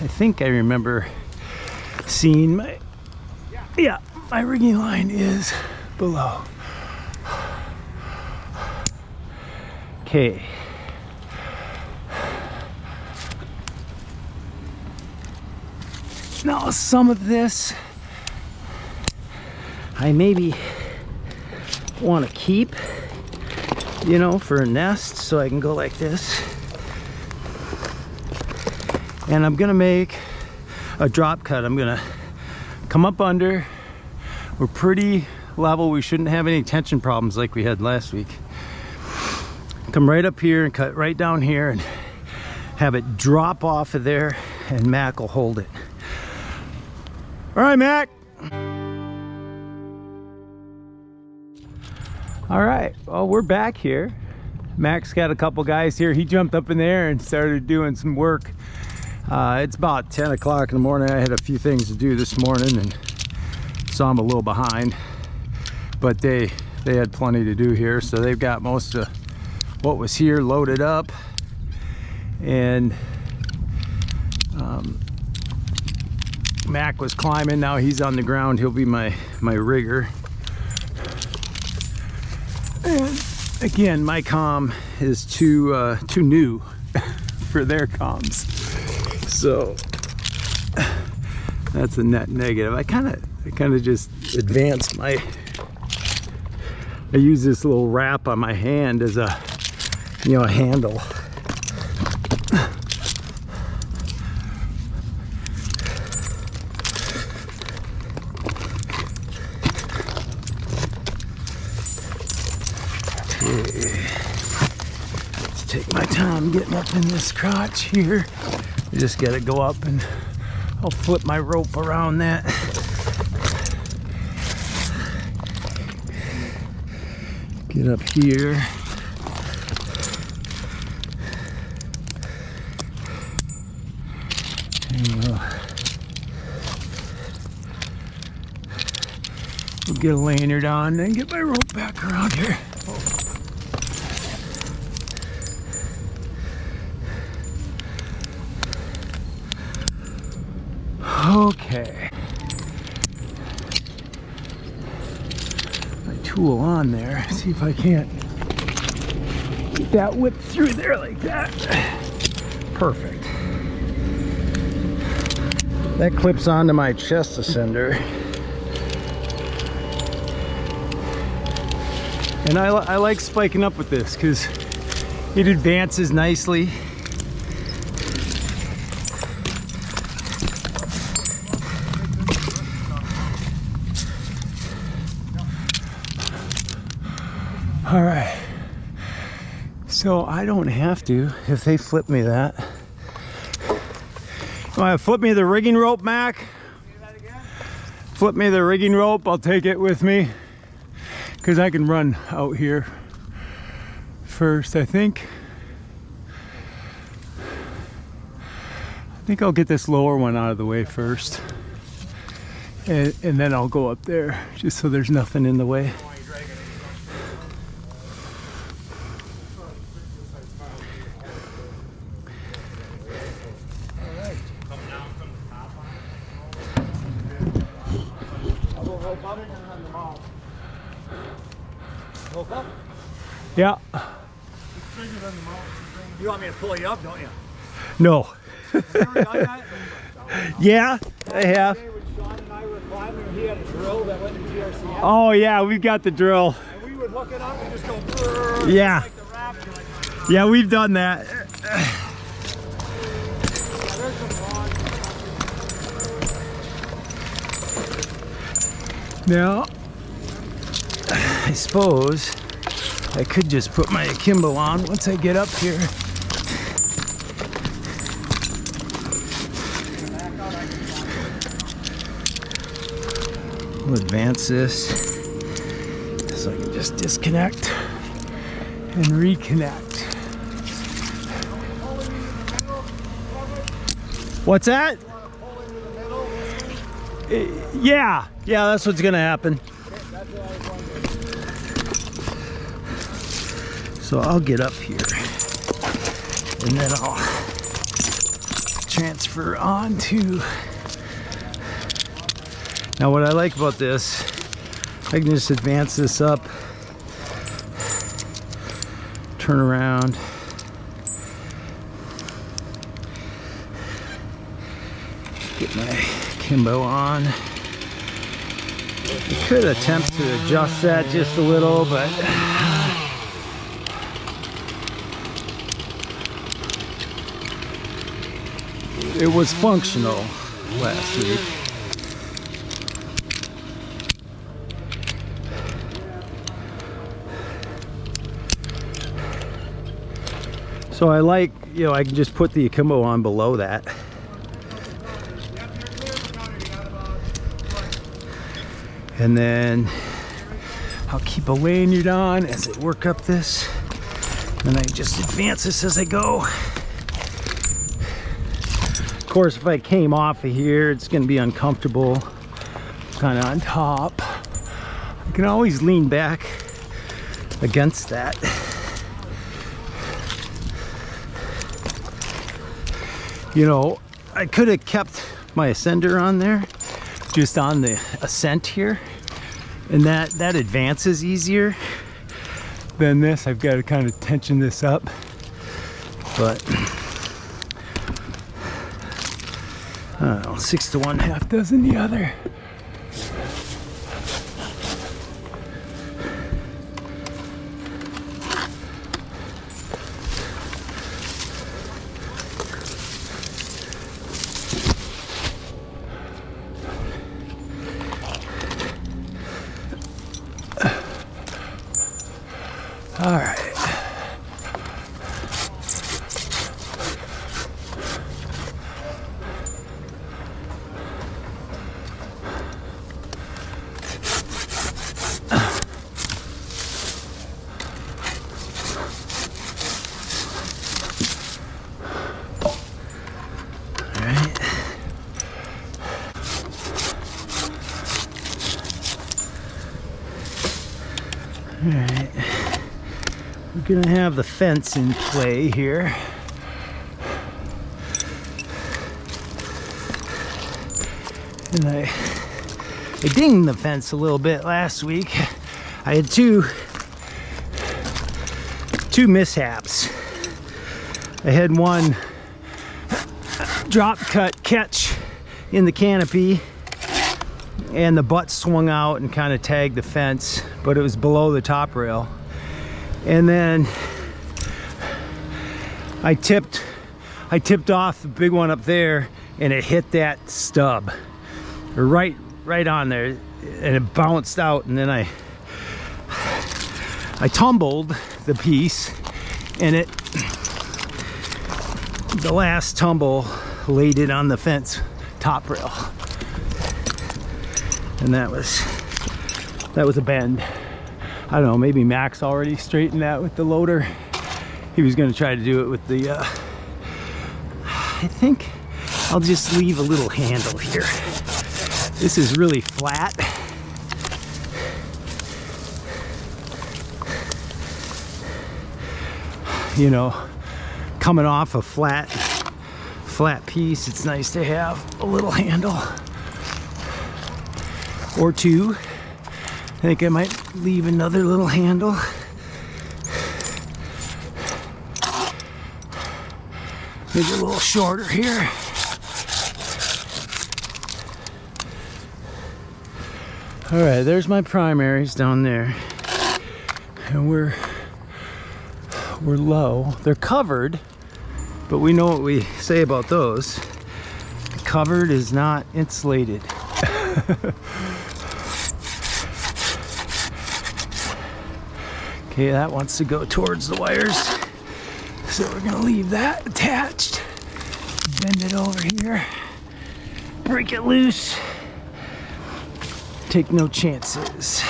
I think I remember seeing my, yeah, my rigging line is below. Okay. Now some of this I maybe want to keep, you know, for a nest, so I can go like this. And I'm gonna make a drop cut. I'm gonna come up under. We're pretty level. We shouldn't have any tension problems like we had last week. Come right up here and cut right down here and have it drop off of there, and Mac will hold it. All right, Mac. All right, well, we're back here. Mac's got a couple guys here. He jumped up in there and started doing some work. It's about 10 o'clock in the morning. I had a few things to do this morning, and so I'm a little behind. But they had plenty to do here, so they've got most of what was here loaded up. And Mac was climbing. Now he's on the ground. He'll be my rigger. And again, my comm is too new for their comms, so that's a net negative. I kind of just advanced my. I use this little wrap on my hand as a, you know, a handle. Let's take my time getting up in this crotch here. You just gotta go up, and I'll flip my rope around that. Get up here. And we'll get a lanyard on, then get my rope back around here. Okay. My tool on there. See if I can't get that whipped through there like that. Perfect. That clips onto my chest ascender. And I like spiking up with this because it advances nicely. All right, so I don't have to if they flip me that. Want to flip me the rigging rope, Mac? Say that again? Flip me the rigging rope, I'll take it with me, because I can run out here first, I think. I think I'll get this lower one out of the way first, and then I'll go up there, just so there's nothing in the way. Yeah. You want me to pull you up, don't you? No. Have you ever done that? Yeah, I have. When Sean and I were climbing, he had a drill that went to GRCS. Oh yeah, we've got the drill. And we would hook it up and just go brrr, yeah. like the wrap. Like, yeah, we've done that. yeah, there's some rods. Now, I suppose I could just put my akimbo on once I get up here. We'll advance this so I can just disconnect and reconnect. What's that? Yeah, that's what's gonna happen. So I'll get up here and then I'll transfer onto. Now what I like about this, I can just advance this up, turn around, get my Kimbo on. I could attempt to adjust that just a little, but it was functional last week. So I like, you know, I can just put the akimbo on below that. And then I'll keep a lanyard on as I work up this. And I just advance this as I go. Of course, if I came off of here, it's gonna be uncomfortable, kind of on top. I can always lean back against that. You know, I could have kept my ascender on there, just on the ascent here, and that advances easier than this. I've got to kind of tension this up, but I don't know, 6 to 1, half dozen the other. All right. All right. We're gonna have the fence in play here. And I dinged the fence a little bit last week. I had two mishaps. I had one drop cut catch in the canopy, and the butt swung out and kind of tagged the fence, but it was below the top rail. And then I tipped off the big one up there, and it hit that stub right on there, and it bounced out. And then I tumbled the piece, and the last tumble laid it on the fence top rail, and that was a bend. I don't know, maybe Max already straightened that with the loader. He was gonna try to do it with the, I think I'll just leave a little handle here. This is really flat. You know, coming off a flat piece, it's nice to have a little handle or two. I think I might leave another little handle. Maybe a little shorter here. All right, there's my primaries down there. And we're low. They're covered, but we know what we say about those. Covered is not insulated. Okay, that wants to go towards the wires, so we're gonna leave that attached. Bend it over here, break it loose, take no chances.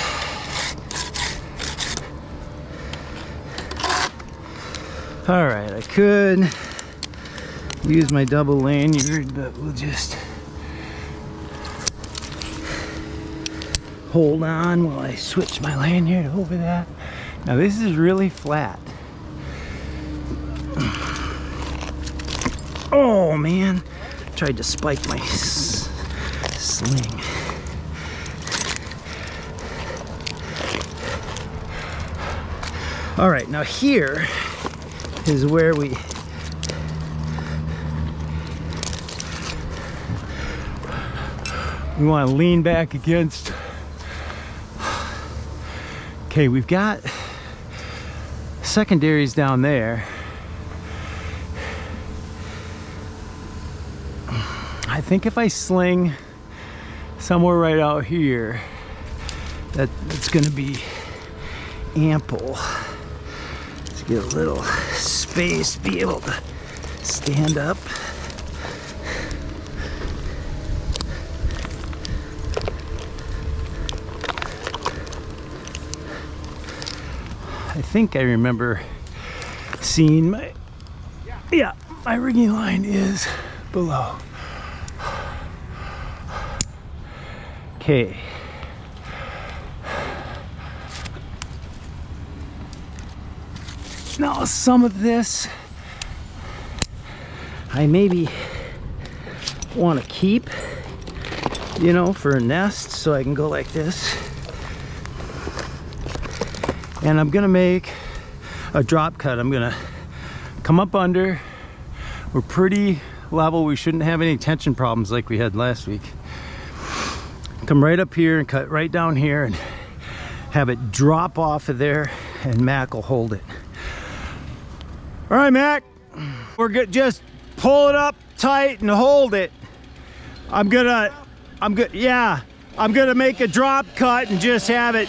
All right, I could use my double lanyard, but we'll just hold on while I switch my lanyard over that. Now this is really flat. Oh man, tried to spike my sling. All right, now here is where we want to lean back against. Okay, we've got secondaries down there. I think if I sling somewhere right out here, that's going to be ample to get a little space to be able to stand up. I think I remember seeing my rigging line is below. Okay. Now some of this I maybe want to keep, you know, for a nest, so I can go like this. And I'm gonna make a drop cut. I'm gonna come up under. We're pretty level. We shouldn't have any tension problems like we had last week. Come right up here and cut right down here and have it drop off of there, and Mac will hold it. All right, Mac, we're good. Just pull it up tight and hold it. I'm gonna make a drop cut and just have it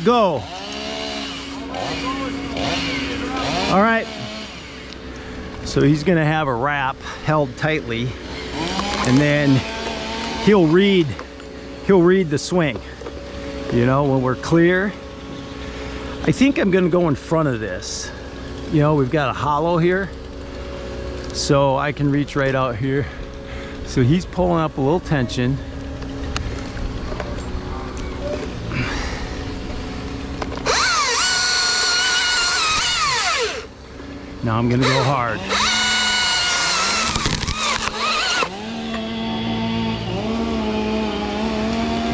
go. All right, so he's gonna have a wrap held tightly, and then he'll read the swing, you know, when we're clear. I think I'm gonna go in front of this. You know, we've got a hollow here, so I can reach right out here. So he's pulling up a little tension. Now I'm gonna go hard.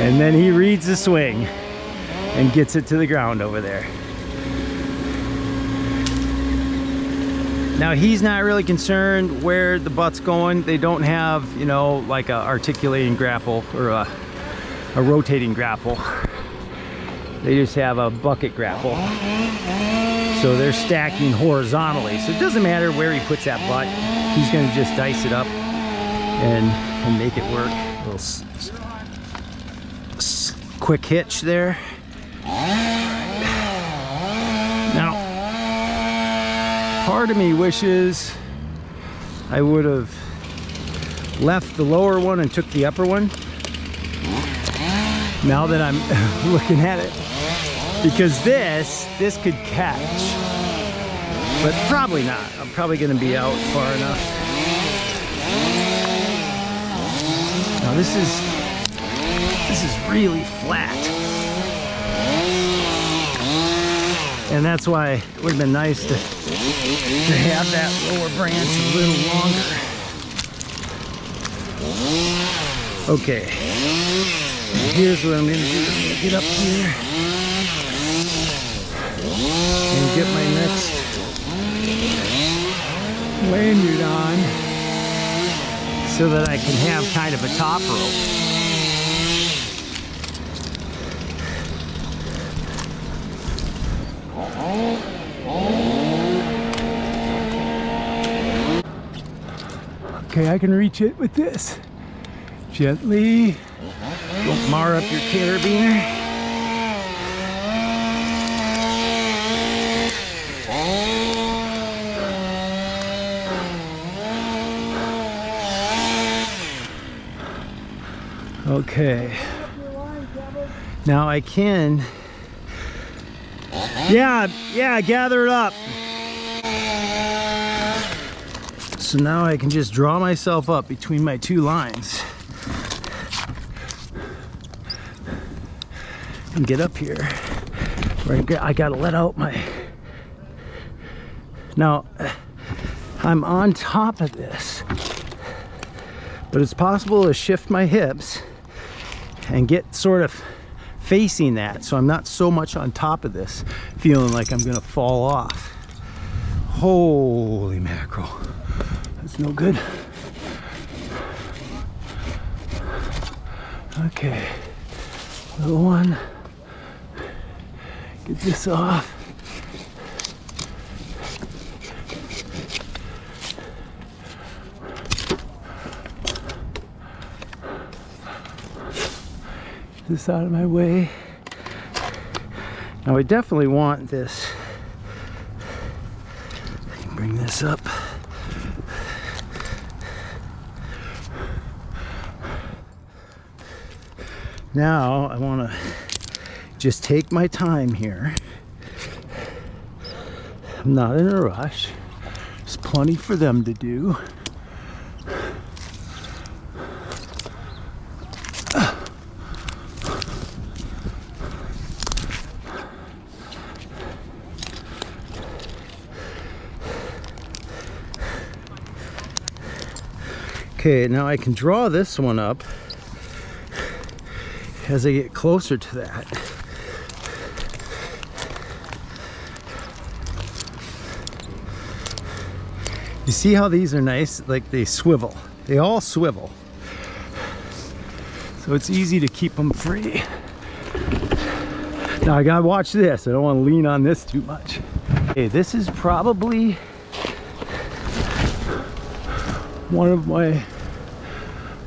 And then he reads the swing and gets it to the ground over there. Now he's not really concerned where the butt's going. They don't have, you know, like a articulating grapple or a rotating grapple. They just have a bucket grapple. So they're stacking horizontally. So it doesn't matter where he puts that butt. He's gonna just dice it up and make it work. A little quick hitch there. Now, part of me wishes I would have left the lower one and took the upper one. Now that I'm looking at it, because this could catch, but probably not. I'm probably going to be out far enough. Now this is really flat, and that's why it would have been nice to have that lower branch a little longer. Okay, here's what I'm going to do. I'm going to get up here and get my next lanyard on so that I can have kind of a top rope. Okay, I can reach it with this. Gently. Don't mar up your carabiner. Okay. Now I can, yeah, gather it up. So now I can just draw myself up between my two lines and get up here. I gotta let out my, now I'm on top of this, but it's possible to shift my hips and get sort of facing that, so I'm not so much on top of this, feeling like I'm gonna fall off. Holy mackerel, that's no good. Okay, little one, get this off. Get this out of my way. Now I definitely want this. Bring this up. Now I want to just take my time here. I'm not in a rush. There's plenty for them to do. Okay, now I can draw this one up as I get closer to that. You see how these are nice? Like they swivel. They all swivel. So it's easy to keep them free. Now I gotta watch this. I don't want to lean on this too much. Okay, this is probably one of my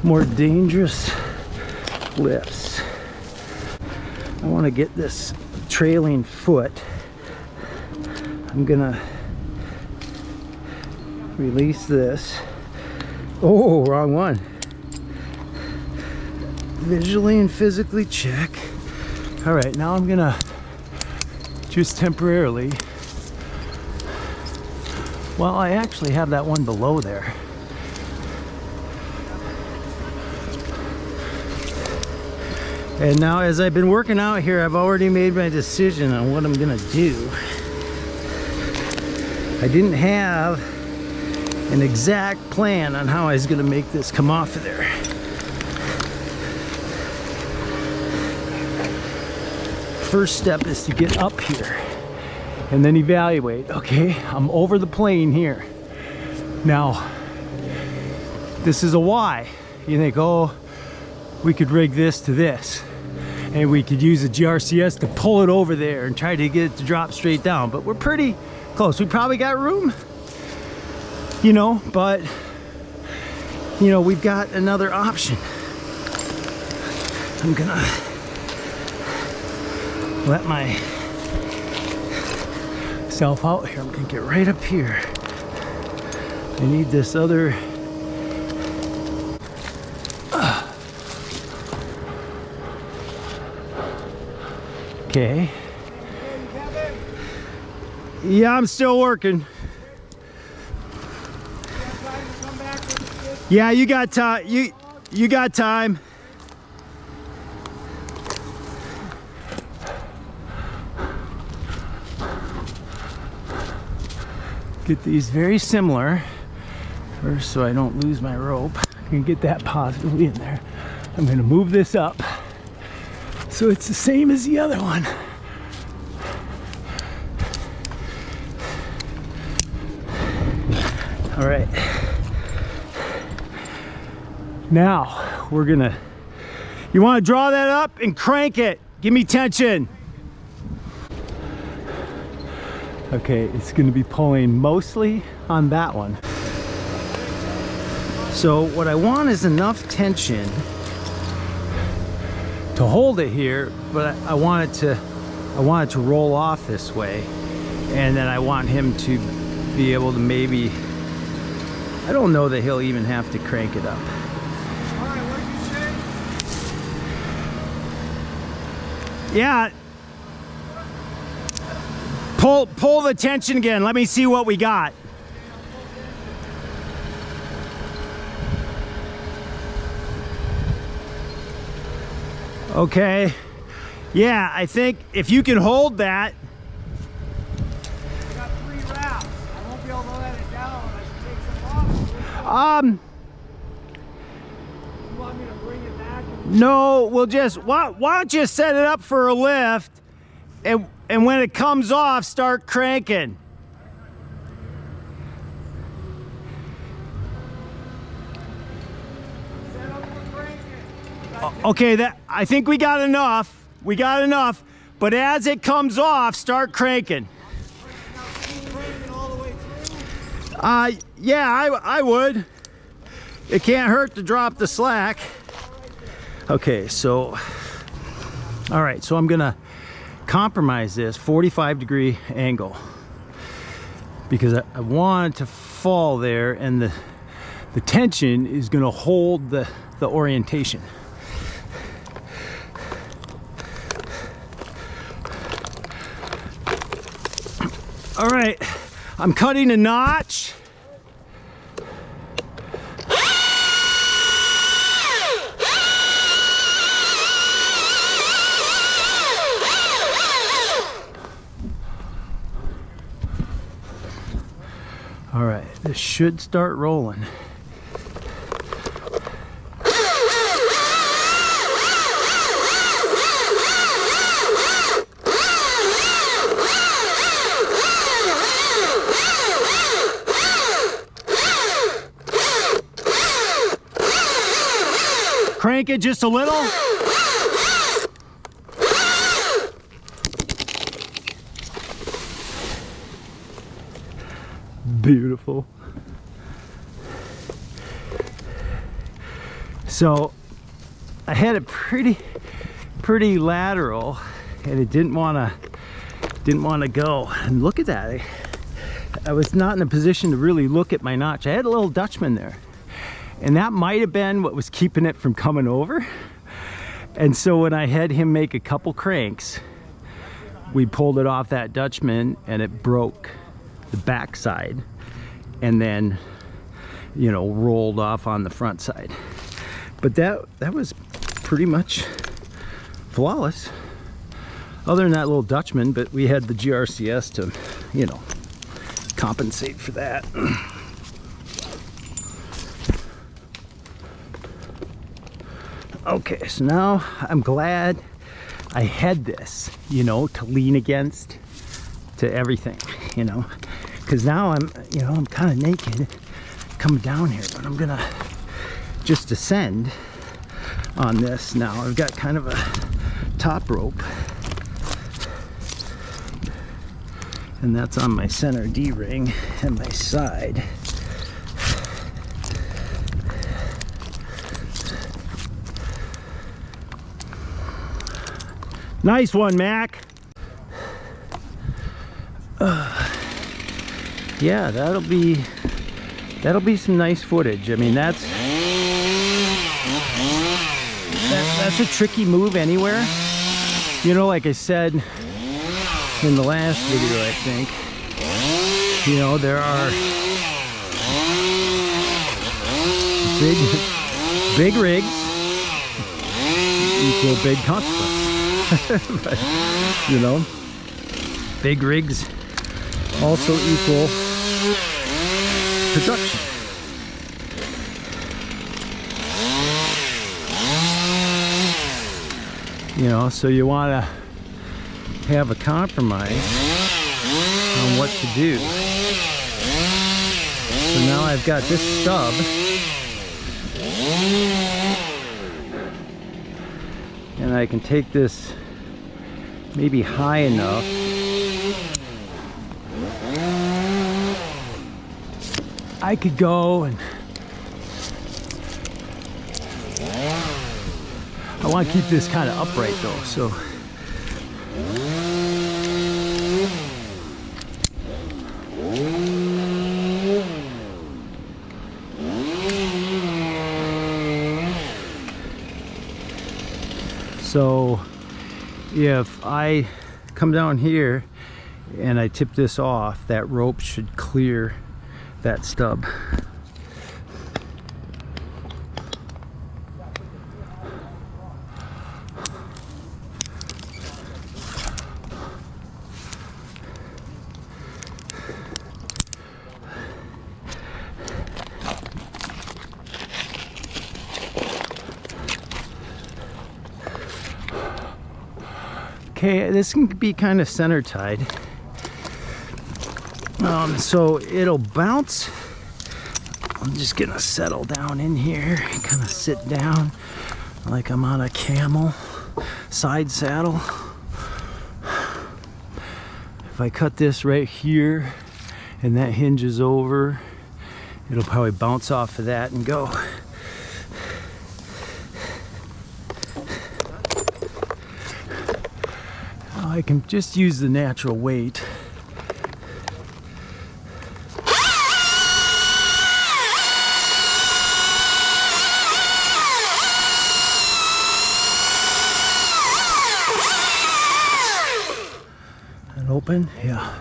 more dangerous lifts. I want to get this trailing foot. I'm gonna release this. Oh, wrong one. Visually and physically check. All right, now I'm gonna just temporarily, well, I actually have that one below there. And now as I've been working out here, I've already made my decision on what I'm gonna do. I didn't have an exact plan on how I was gonna make this come off of there. First step is to get up here and then evaluate. Okay, I'm over the plane here. Now, this is a Y. You think, oh, we could rig this to this, and we could use a GRCS to pull it over there and try to get it to drop straight down, but we're pretty close. We probably got room, you know, but you know, we've got another option. I'm gonna let myself out here. I'm gonna get right up here. I need this other okay. Yeah, I'm still working. Yeah, you got time. You got time. Get these very similar first so I don't lose my rope. I can get that positively in there. I'm going to move this up so it's the same as the other one. All right. Now we're gonna, you want to draw that up and crank it. Give me tension. Okay, it's going to be pulling mostly on that one. So what I want is enough tension to hold it here, but I want it to roll off this way, and then I want him to be able to maybe, I don't know that he'll even have to crank it up. All right, what did you say? Yeah. Pull the tension again. Let me see what we got. Okay. Yeah, I think if you can hold that. I got 3 wraps. I won't be able to let it down. I should take some off. gonna bring it back? No, we'll just, why don't you set it up for a lift, and when it comes off, start cranking. Set up for cranking. Okay, I think we got enough. We got enough. But as it comes off, start cranking. Cranking all the way through. Yeah, I would. It can't hurt to drop the slack. Okay, so, all right, so I'm gonna compromise this 45-degree angle because I want it to fall there, and the tension is gonna hold the orientation. All right, I'm cutting a notch. All right, this should start rolling. Crank it just a little. Beautiful. So I had it pretty lateral, and it didn't want to go. And look at that. I was not in a position to really look at my notch. I had a little Dutchman there, and that might have been what was keeping it from coming over. And so when I had him make a couple cranks, we pulled it off that Dutchman, and it broke the back side, and then, you know, rolled off on the front side. But that was pretty much flawless, other than that little Dutchman. But we had the GRCS to, you know, compensate for that. Okay, so now I'm glad I had this, you know, to lean against, to everything, you know, because now I'm kind of naked coming down here, but I'm gonna just descend on this now. I've got kind of a top rope, and that's on my center D-ring and my side. Nice one, Mac. Yeah, that'll be some nice footage. I mean, that's a tricky move anywhere. You know, like I said in the last video, I think, you know, there are big rigs equal big consequences. But, you know, big rigs also equal production. You know, so you want to have a compromise on what to do. So now I've got this stub, and I can take this maybe high enough I could go, and I want to keep this kind of upright though, so if I come down here and I tip this off, that rope should clear that stub. Okay, this can be kind of center tied. So it'll bounce. I'm just gonna settle down in here and kind of sit down like I'm on a camel side saddle. If I cut this right here and that hinges over, it'll probably bounce off of that and go. I can just use the natural weight. And open, yeah.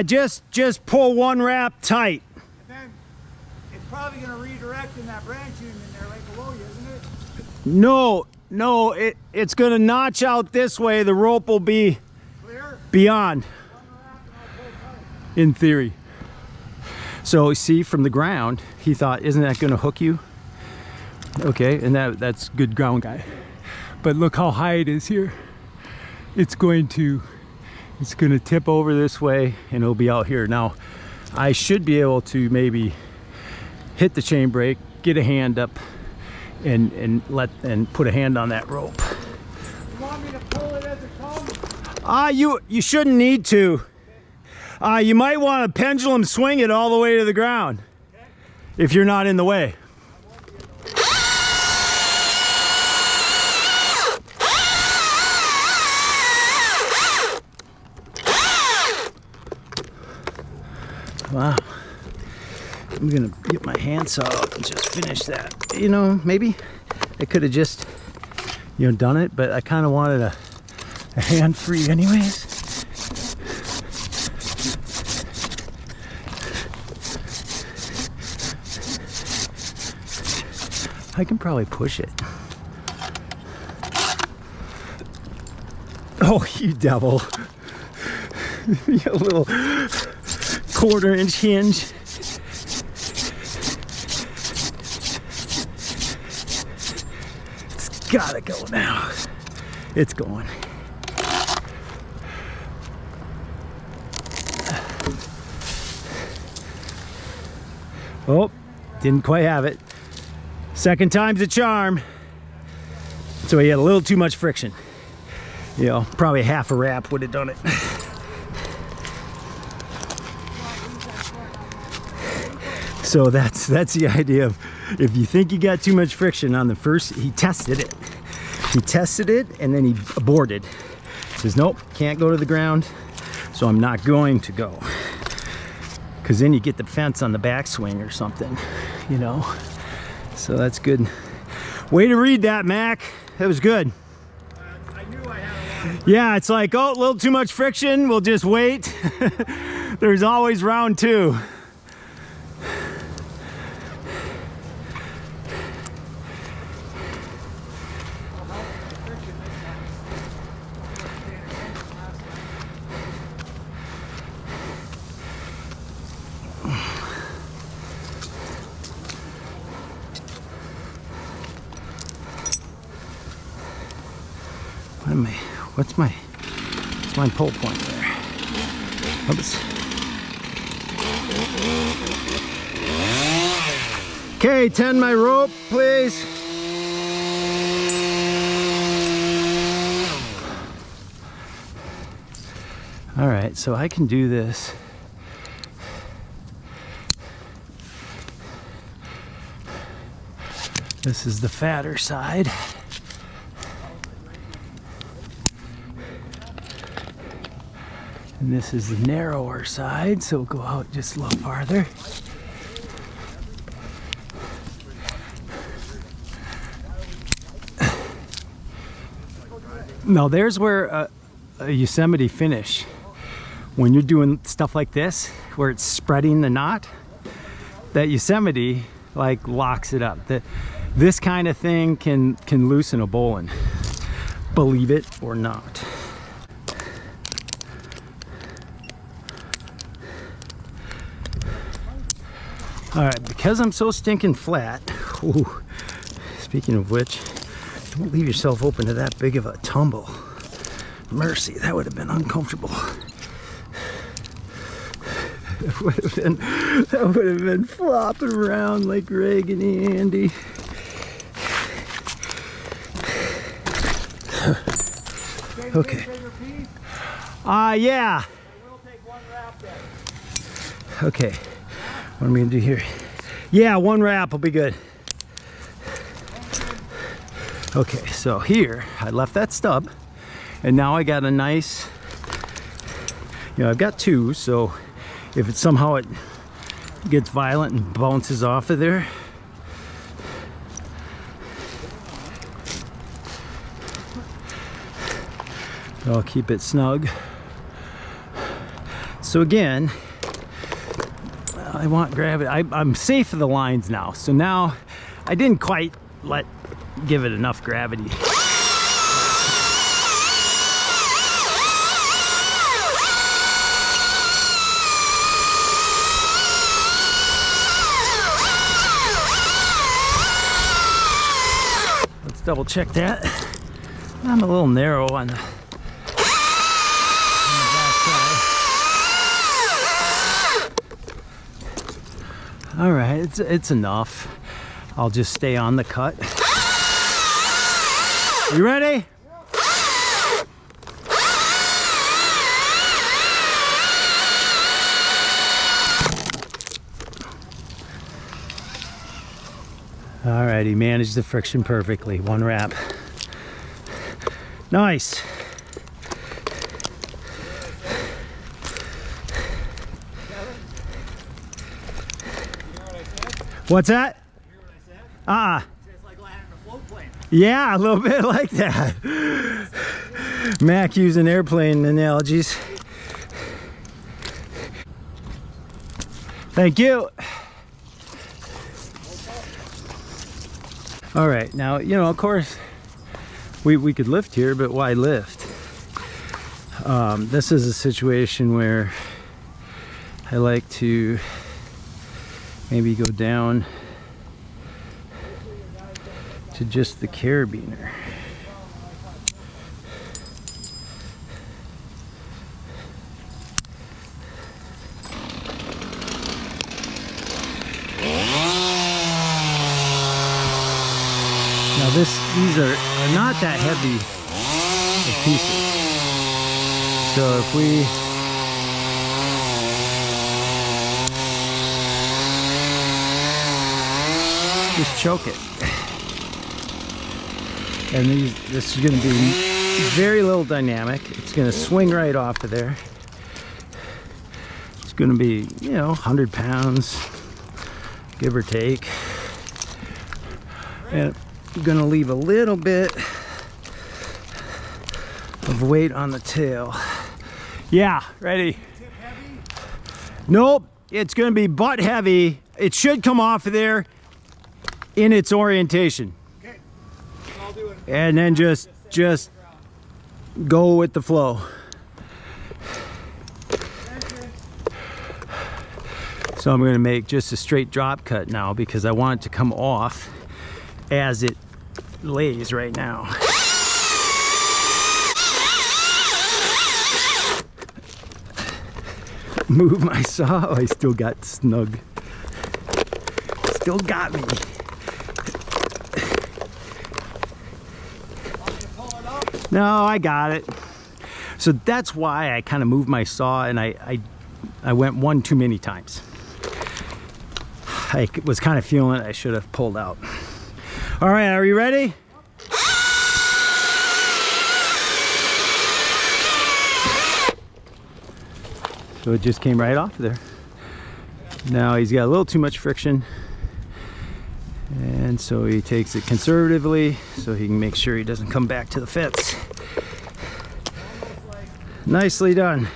Just pull one wrap tight. And then it's probably going to redirect in that branch unit in there right below you, isn't it? No, it's gonna notch out this way. The rope will be Clear? beyond, in theory. So see, from the ground, he thought, isn't that gonna hook you? Okay, and that's good ground guy. But look how high it is here. It's gonna tip over this way and it'll be out here. Now, I should be able to maybe hit the chain brake, get a hand up, and put a hand on that rope. You want me to pull it as it comes? You shouldn't need to. You might want to pendulum swing it all the way to the ground, okay, if you're not in the way. Wow. I'm gonna get my handsaw out and just finish that. You know, maybe I could have just, done it, but I kind of wanted a hand free anyways. I can probably push it. Oh, you devil. You little 1/4 inch hinge. Gotta go now. It's going. Oh, didn't quite have it. Second time's a charm. So he had a little too much friction. Probably half a wrap would have done it. So that's the idea of, if you think you got too much friction on the first, he tested it. He tested it and then he aborted. He says, nope, can't go to the ground, so I'm not going to go. Because then you get the fence on the backswing or something, So that's good. Way to read that, Mac. That was good. I knew I had a lot. Yeah, it's like, oh, a little too much friction, we'll just wait. There's always round two. What's my pull point there? Oops. Okay, tend my rope, please. All right, so I can do this. This is the fatter side. And this is the narrower side, so we'll go out just a little farther. Now there's where a Yosemite finish, when you're doing stuff like this, where it's spreading the knot, that Yosemite like locks it up. This kind of thing can loosen a bowline, believe it or not. All right, because I'm so stinking flat, ooh, speaking of which, Don't leave yourself open to that big of a tumble. Mercy, that would have been uncomfortable. That would have been flopping around like Raggedy Andy. Okay. Yeah. We'll take one wrap then. Okay. What am I gonna do here? Yeah, one wrap will be good. Okay, so here I left that stub, and now I got a nice. I've got two, so if it somehow it gets violent and bounces off of there, I'll keep it snug. So again, I want gravity. I'm safe of the lines now. So now I didn't quite give it enough gravity. Let's double check that. I'm a little narrow on the all right, it's enough. I'll just stay on the cut. You ready? All right, he managed the friction perfectly. One wrap. Nice. What's that? You hear what I said? It's like landing a float plane. Yeah, a little bit like that. Mac using airplane analogies. Thank you. All right, now, of course, we could lift here, but why lift? This is a situation where I like to maybe go down to just the carabiner. Now these are not that heavy of pieces. So if we just choke it. And this is going to be very little dynamic. It's going to swing right off of there. It's going to be, 100 pounds, give or take. And I'm going to leave a little bit of weight on the tail. Yeah, ready? Tip heavy? Nope, it's going to be butt heavy. It should come off of there in its orientation. Okay. I'll do it. And then just go with the flow. So I'm going to make just a straight drop cut now because I want it to come off as it lays right now. Move my saw. Oh, I still got snug. Still got me. No, I got it. So that's why I kind of moved my saw, and I went one too many times. I was kind of feeling it. I should have pulled out. All right, are you ready? So it just came right off of there. Now he's got a little too much friction, and so he takes it conservatively so he can make sure he doesn't come back to the fence. Nicely done.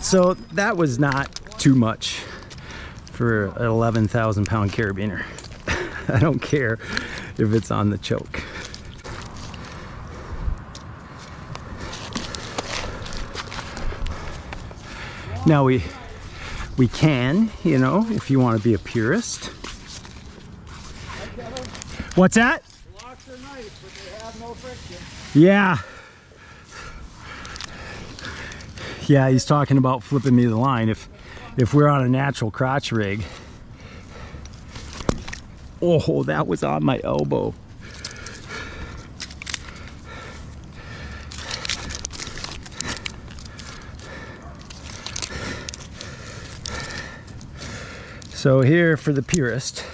So that was not too much for an 11,000 pound carabiner. I don't care if it's on the choke. Now we can, if you want to be a purist. What's that? Rocks are nice, but they have no friction. Yeah. Yeah, he's talking about flipping me the line if we're on a natural crotch rig. Oh, that was on my elbow. So here for the purist.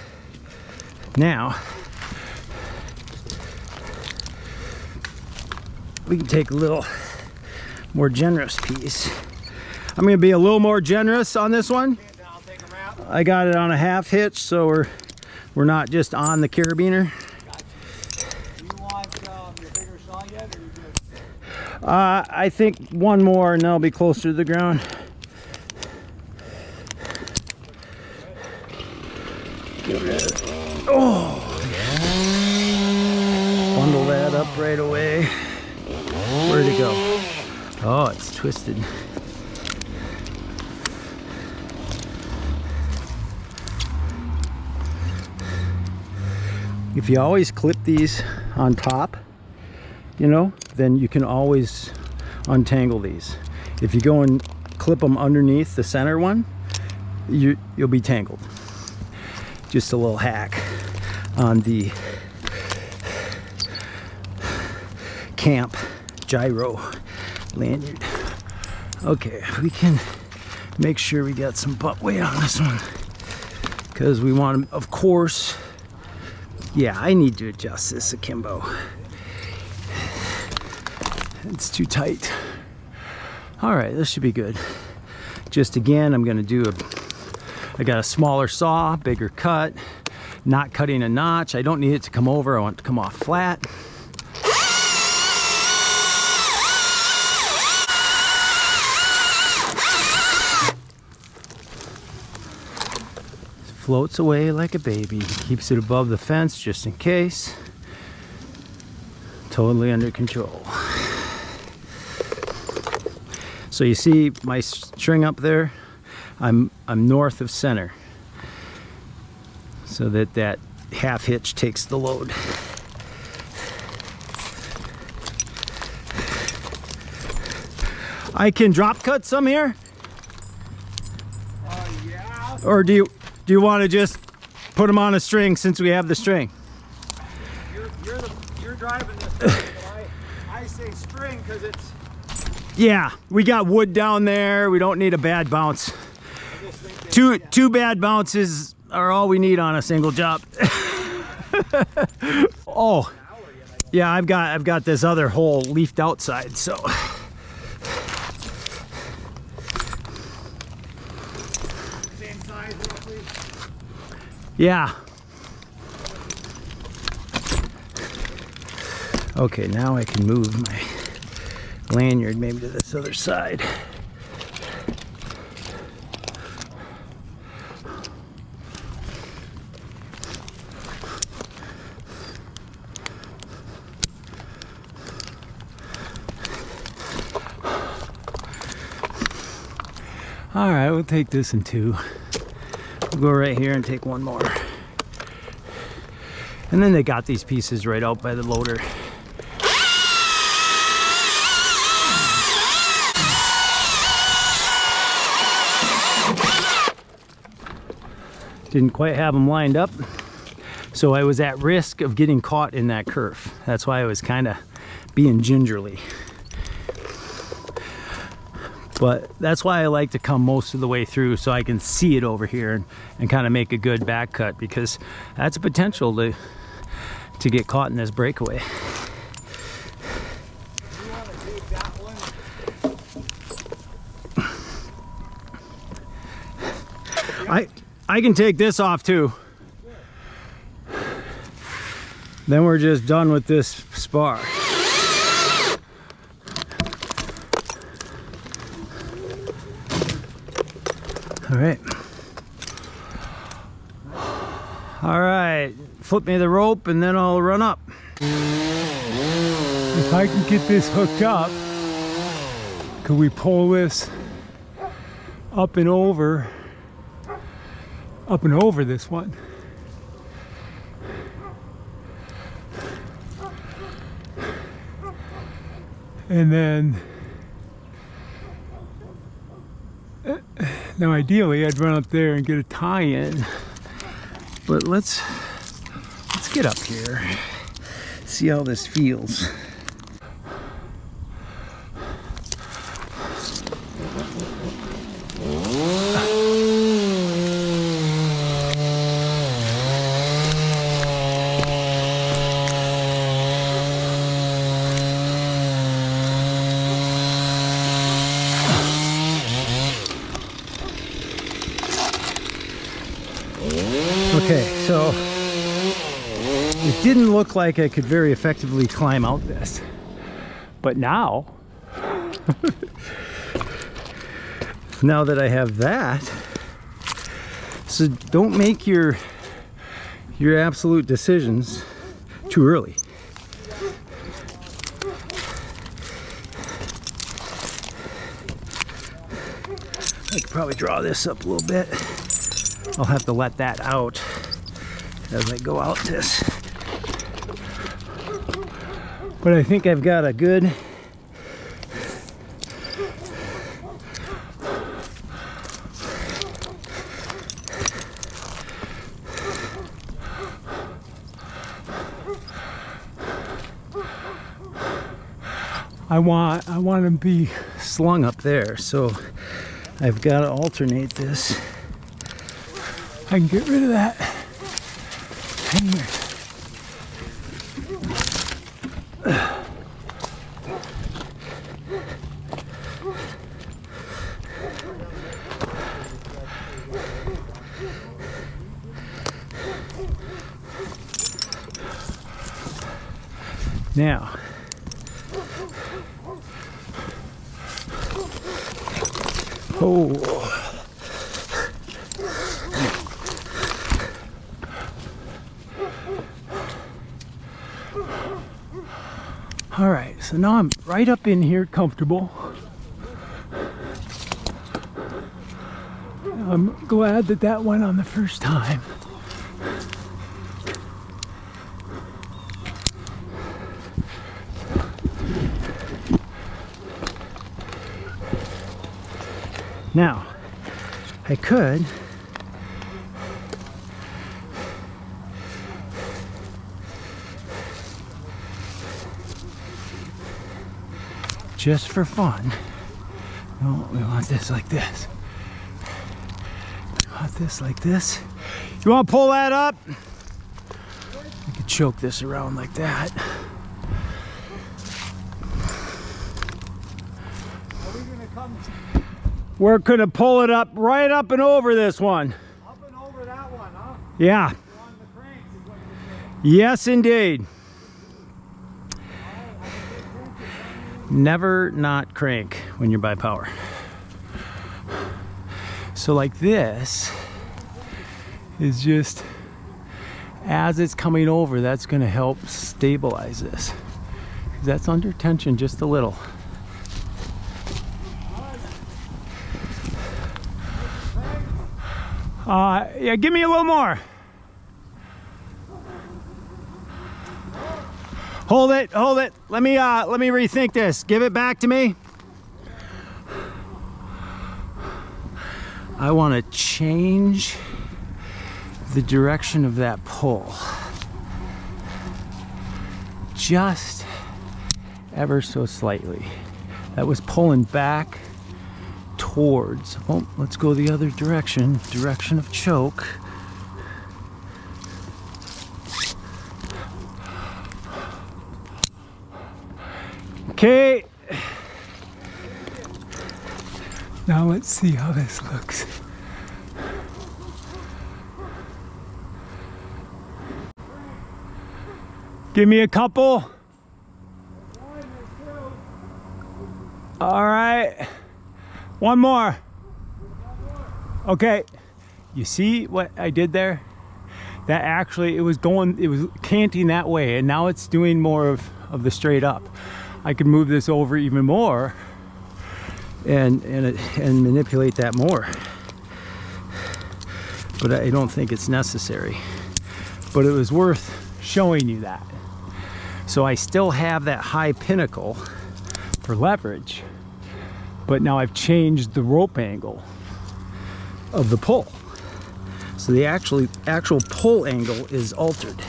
Now, we can take a little more generous piece. I'm gonna be a little more generous on this one. I got it on a half hitch, so we're not just on the carabiner. Do you want your bigger saw yet, or you good? I think one more and they'll be closer to the ground. Oh! Bundle that up right away. Where'd it go? Oh, it's twisted. If you always clip these on top, you know, then you can always untangle these. If you go and clip them underneath the center one, you'll be tangled. Just a little hack on the camp gyro lanyard. Okay, we can make sure we got some butt weight on this one, because we want to, of course. Yeah, I need to adjust this akimbo. It's too tight. All right, this should be good. Just again, I'm gonna do I got a smaller saw, bigger cut, not cutting a notch. I don't need it to come over, I want it to come off flat. Floats away like a baby. Keeps it above the fence just in case. Totally under control. So you see my string up there? I'm north of center, so that half hitch takes the load. I can drop cut some here? Yeah. Or do you want to just put them on a string since we have the string? You're driving this thing, but I say string because it's. Yeah, we got wood down there. We don't need a bad bounce. Two bad bounces are all we need on a single job. Oh, yeah, I've got this other hole leafed outside, so. Same size roughly? Yeah. Okay, now I can move my lanyard maybe to this other side. All right, we'll take this in two. We'll go right here and take one more. And then they got these pieces right out by the loader. Didn't quite have them lined up, so I was at risk of getting caught in that curve. That's why I was kind of being gingerly. But that's why I like to come most of the way through, so I can see it over here and kind of make a good back cut, because that's a potential to get caught in this breakaway. You want to take that one? I can take this off too. Then we're just done with this spar. All right. All right, flip me the rope and then I'll run up. If I can get this hooked up, could we pull this up and over this one? And then now ideally I'd run up there and get a tie-in, but let's get up here, see how this feels. Okay, so it didn't look like I could very effectively climb out this, but now, now that I have that, so don't make your absolute decisions too early. I could probably draw this up a little bit. I'll have to let that out as I go out this. But I think I've got a good I want to be slung up there, so I've got to alternate this. I can get rid of that hanger. Now, oh. All right, so now I'm right up in here, comfortable. I'm glad that that went on the first time. Now, I could just for fun. No, we want this like this. We want this like this. You want to pull that up? You could choke this around like that. We're gonna pull it up, right up and over this one. Up and over that one, huh? Yeah. On the cranks is what you're saying. Yes, indeed. Never not crank when you're by power. So like this is just, as it's coming over, that's gonna help stabilize this. That's under tension just a little. Yeah, give me a little more. Hold it, hold it. Let me rethink this. Give it back to me. I want to change the direction of that pull. Just ever so slightly. That was pulling back towards, oh, let's go the other direction, direction of choke. Okay. Now let's see how this looks. Give me a couple. All right. One more. Okay. You see what I did there? That actually, it was canting that way, and now it's doing more of the straight up. I could move this over even more and manipulate that more. But I don't think it's necessary. But it was worth showing you that. So I still have that high pinnacle, for leverage. But now I've changed the rope angle of the pull. So the actual pull angle is altered.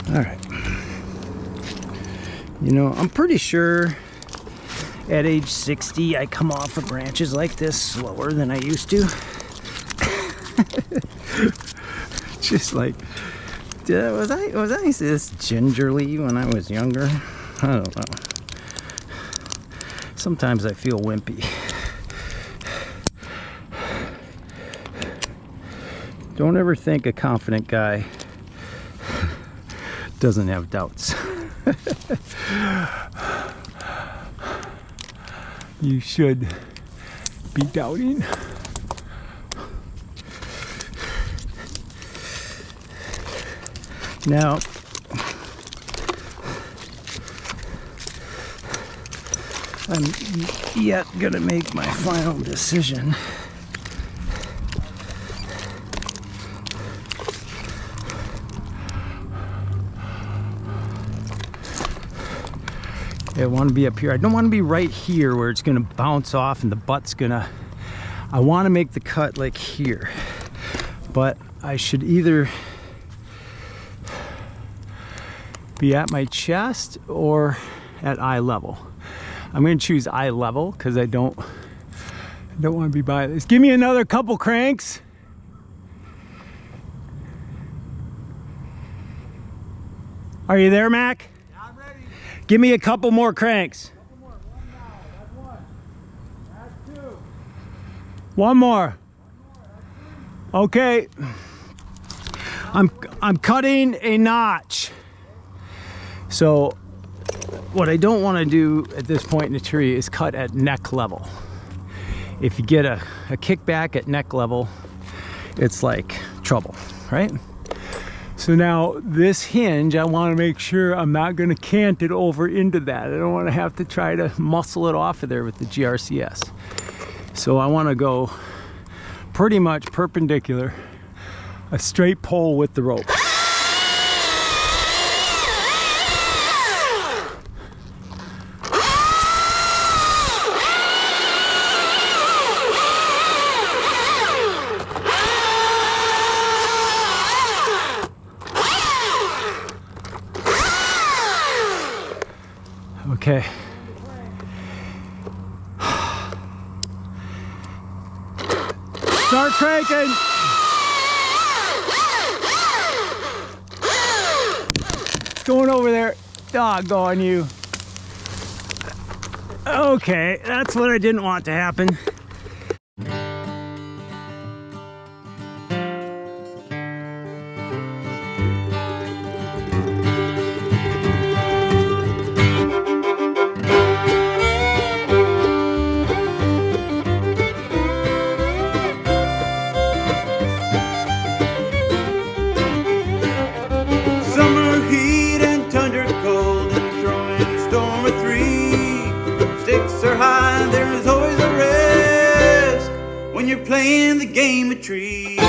All right. You know, I'm pretty sure at age 60 I come off of branches like this slower than I used to. Just like, was I this gingerly when I was younger? I don't know. Sometimes I feel wimpy. Don't ever think a confident guy doesn't have doubts. You should be doubting. Now, I'm yet gonna make my final decision. I want to be up here. I don't want to be right here where it's gonna bounce off and the butt's gonna... I want to make the cut like here, but I should either be at my chest or at eye level. I'm gonna choose eye level because I don't want to be by this. Give me another couple cranks. Are you there, Mac? Yeah, I'm ready. Give me a couple more cranks. Couple more. One now. That's one. That's two. One more. That's three. Okay. I'm cutting a notch. So what I don't want to do at this point in the tree is cut at neck level. If you get a kickback at neck level, it's like trouble, right? So now this hinge, I want to make sure I'm not going to cant it over into that. I don't want to have to try to muscle it off of there with the GRCS. So I want to go pretty much perpendicular, a straight pole with the rope. Okay. Start cranking. It's going over there. Doggone you. Okay, that's what I didn't want to happen. Playing the game of trees.